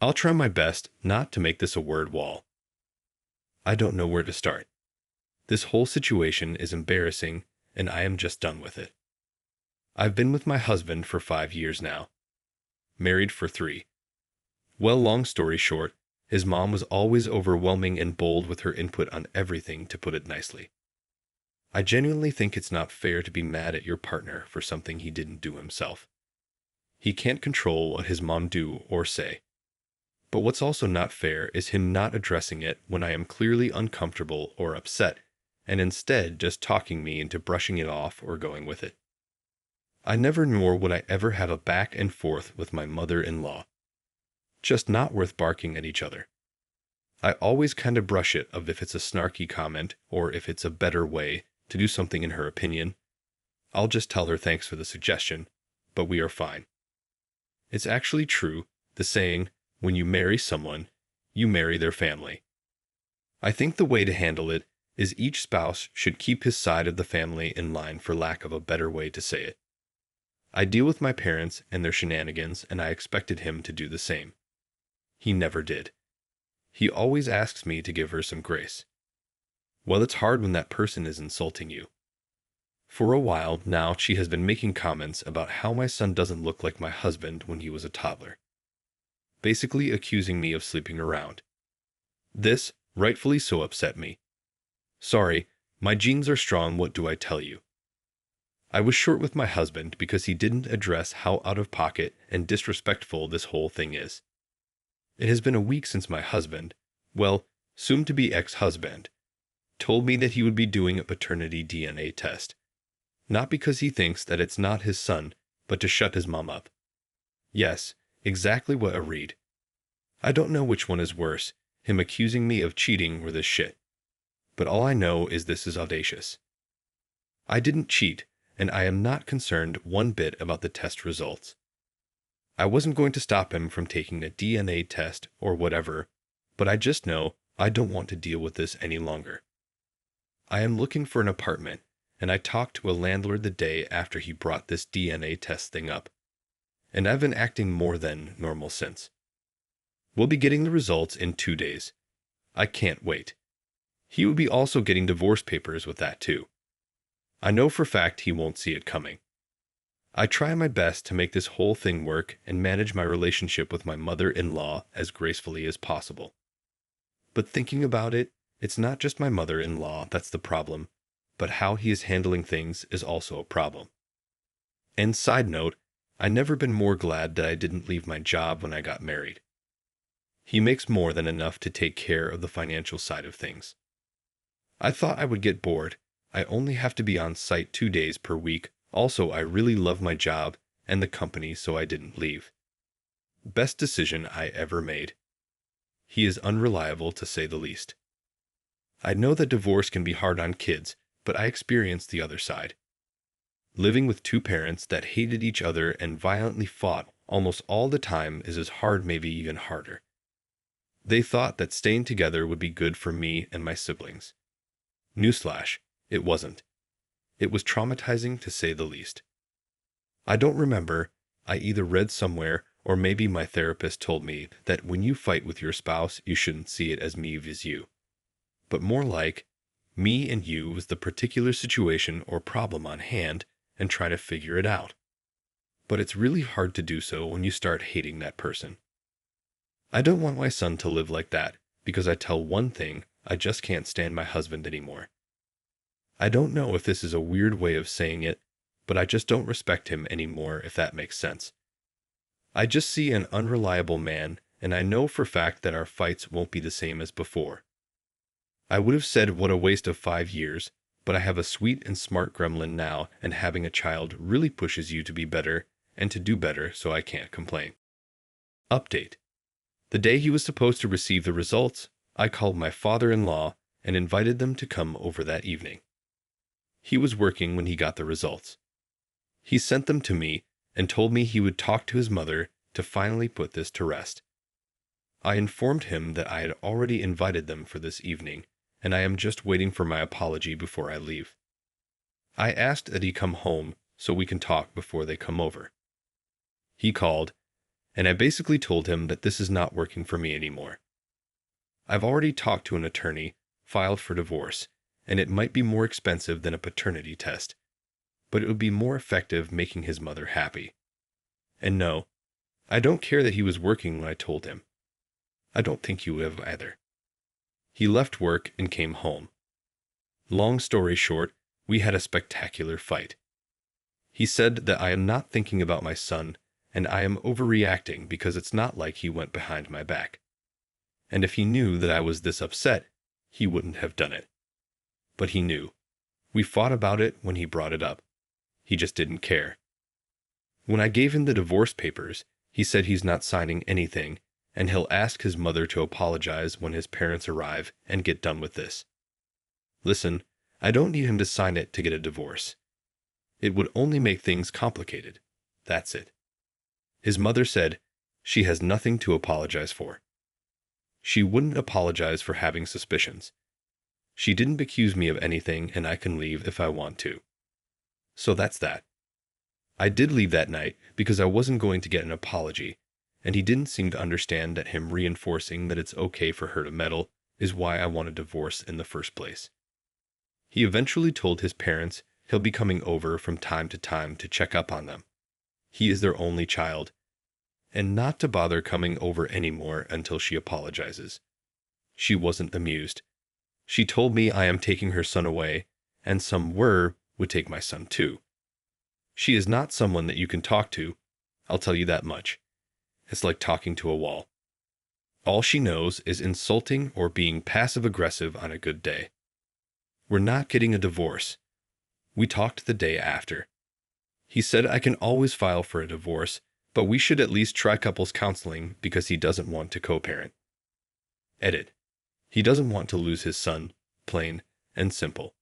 I'll try my best not to make this a word wall. I don't know where to start. This whole situation is embarrassing, and I am just done with it. I've been with my husband for 5 years now. Married for 3. Well, long story short, his mom was always overwhelming and bold with her input on everything, to put it nicely. I genuinely think it's not fair to be mad at your partner for something he didn't do himself. He can't control what his mom do or say. But what's also not fair is him not addressing it when I am clearly uncomfortable or upset, and instead just talking me into brushing it off or going with it. I never nor would I ever have a back and forth with my mother-in-law. Just not worth barking at each other. I always kind of brush it of if it's a snarky comment or if it's a better way to do something in her opinion. I'll just tell her thanks for the suggestion, but we are fine. It's actually true, the saying, when you marry someone, you marry their family. I think the way to handle it is each spouse should keep his side of the family in line, for lack of a better way to say it. I deal with my parents and their shenanigans, and I expected him to do the same. He never did. He always asks me to give her some grace. Well, it's hard when that person is insulting you. For a while now, she has been making comments about how my son doesn't look like my husband when he was a toddler. Basically accusing me of sleeping around. This, rightfully so, upset me. Sorry, my genes are strong, what do I tell you? I was short with my husband because he didn't address how out of pocket and disrespectful this whole thing is. It has been a week since my husband, well, soon-to-be ex-husband, told me that he would be doing a paternity DNA test. Not because he thinks that it's not his son, but to shut his mom up. Yes, exactly what I read. I don't know which one is worse, him accusing me of cheating or this shit. But all I know is this is audacious. I didn't cheat, and I am not concerned one bit about the test results. I wasn't going to stop him from taking a DNA test or whatever, but I just know I don't want to deal with this any longer. I am looking for an apartment, and I talked to a landlord the day after he brought this DNA test thing up. And I've been acting more than normal since. We'll be getting the results in 2 days. I can't wait. He will be also getting divorce papers with that too. I know for a fact he won't see it coming. I try my best to make this whole thing work and manage my relationship with my mother-in-law as gracefully as possible. But thinking about it, it's not just my mother-in-law that's the problem, but how he is handling things is also a problem. And side note, I've never been more glad that I didn't leave my job when I got married. He makes more than enough to take care of the financial side of things. I thought I would get bored. I only have to be on site 2 days per week. Also, I really love my job and the company, so I didn't leave. Best decision I ever made. He is unreliable, to say the least. I know that divorce can be hard on kids, but I experienced the other side. Living with 2 parents that hated each other and violently fought almost all the time is as hard, maybe even harder. They thought that staying together would be good for me and my siblings. Newsflash, it wasn't. It was traumatizing, to say the least. I don't remember, I either read somewhere or maybe my therapist told me that when you fight with your spouse, you shouldn't see it as me vs you. But more like, me and you was the particular situation or problem on hand and try to figure it out. But it's really hard to do so when you start hating that person. I don't want my son to live like that because I tell one thing, I just can't stand my husband anymore. I don't know if this is a weird way of saying it, but I just don't respect him anymore, if that makes sense. I just see an unreliable man, and I know for a fact that our fights won't be the same as before. I would have said what a waste of 5 years, but I have a sweet and smart gremlin now, and having a child really pushes you to be better and to do better, so I can't complain. Update. The day he was supposed to receive the results, I called my father-in-law and invited them to come over that evening. He was working when he got the results. He sent them to me and told me he would talk to his mother to finally put this to rest. I informed him that I had already invited them for this evening, and I am just waiting for my apology before I leave. I asked that he come home so we can talk before they come over. He called, and I basically told him that this is not working for me anymore. I've already talked to an attorney, filed for divorce, and it might be more expensive than a paternity test, but it would be more effective making his mother happy. And no, I don't care that he was working when I told him. I don't think he would have either. He left work and came home. Long story short, we had a spectacular fight. He said that I am not thinking about my son, and I am overreacting because it's not like he went behind my back. And if he knew that I was this upset, he wouldn't have done it. But he knew. We fought about it when he brought it up. He just didn't care. When I gave him the divorce papers, he said he's not signing anything, and he'll ask his mother to apologize when his parents arrive and get done with this. Listen, I don't need him to sign it to get a divorce. It would only make things complicated. That's it. His mother said she has nothing to apologize for. She wouldn't apologize for having suspicions. She didn't accuse me of anything, and I can leave if I want to. So that's that. I did leave that night because I wasn't going to get an apology, and he didn't seem to understand that him reinforcing that it's okay for her to meddle is why I want a divorce in the first place. He eventually told his parents he'll be coming over from time to check up on them. He is their only child, and not to bother coming over anymore until she apologizes. She wasn't amused. She told me I am taking her son away, and some would take my son too. She is not someone that you can talk to, I'll tell you that much. It's like talking to a wall. All she knows is insulting or being passive-aggressive on a good day. We're not getting a divorce. We talked the day after. He said I can always file for a divorce, but we should at least try couples counseling because he doesn't want to co-parent. Edit. He doesn't want to lose his son, plain and simple.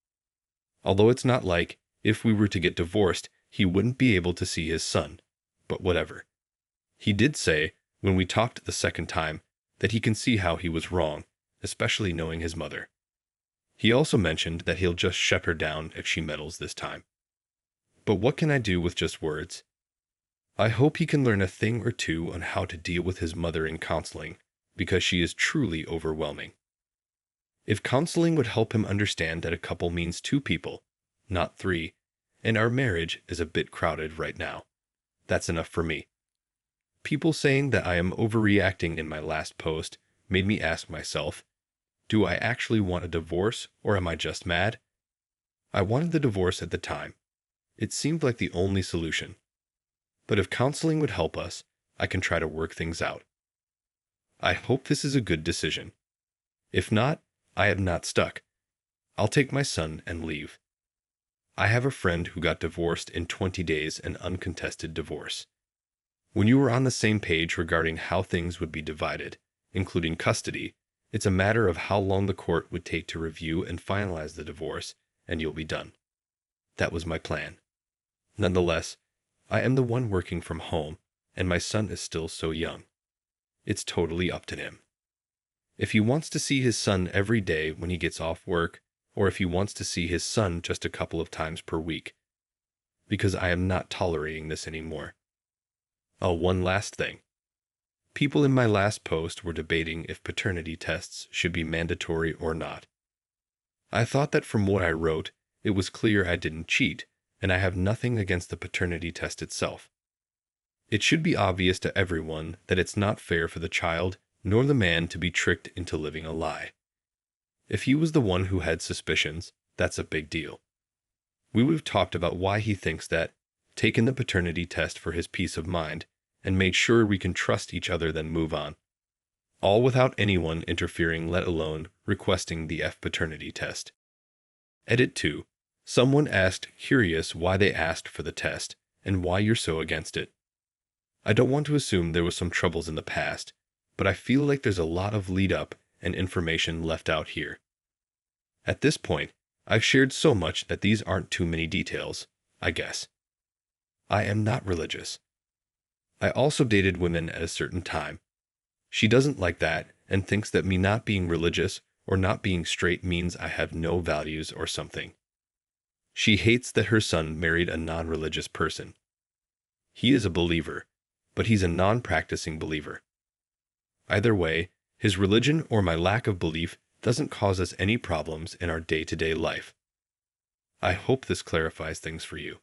Although it's not like, if we were to get divorced, he wouldn't be able to see his son, but whatever. He did say, when we talked the second time, that he can see how he was wrong, especially knowing his mother. He also mentioned that he'll just shut her down if she meddles this time. But what can I do with just words? I hope he can learn a thing or two on how to deal with his mother in counseling, because she is truly overwhelming. If counseling would help him understand that a couple means two people, not three, and our marriage is a bit crowded right now, that's enough for me. People saying that I am overreacting in my last post made me ask myself, do I actually want a divorce or am I just mad? I wanted the divorce at the time. It seemed like the only solution. But if counseling would help us, I can try to work things out. I hope this is a good decision. If not, I am not stuck. I'll take my son and leave. I have a friend who got divorced in 20 days, an uncontested divorce. When you were on the same page regarding how things would be divided, including custody, it's a matter of how long the court would take to review and finalize the divorce, and you'll be done. That was my plan. Nonetheless, I am the one working from home, and my son is still so young. It's totally up to him. If he wants to see his son every day when he gets off work, or if he wants to see his son just a couple of times per week, because I am not tolerating this anymore. Oh, one last thing. People in my last post were debating if paternity tests should be mandatory or not. I thought that from what I wrote, it was clear I didn't cheat, and I have nothing against the paternity test itself. It should be obvious to everyone that it's not fair for the child nor the man to be tricked into living a lie. If he was the one who had suspicions, that's a big deal. We would have talked about why he thinks that, taken the paternity test for his peace of mind, and made sure we can trust each other then move on. All without anyone interfering, let alone requesting the paternity test. Edit 2. Someone asked, curious why they asked for the test, and why you're so against it. I don't want to assume there was some troubles in the past, but I feel like there's a lot of lead-up and information left out here. At this point, I've shared so much that these aren't too many details, I guess. I am not religious. I also dated women at a certain time. She doesn't like that and thinks that me not being religious or not being straight means I have no values or something. She hates that her son married a non-religious person. He is a believer, but he's a non-practicing believer. Either way, his religion or my lack of belief doesn't cause us any problems in our day-to-day life. I hope this clarifies things for you.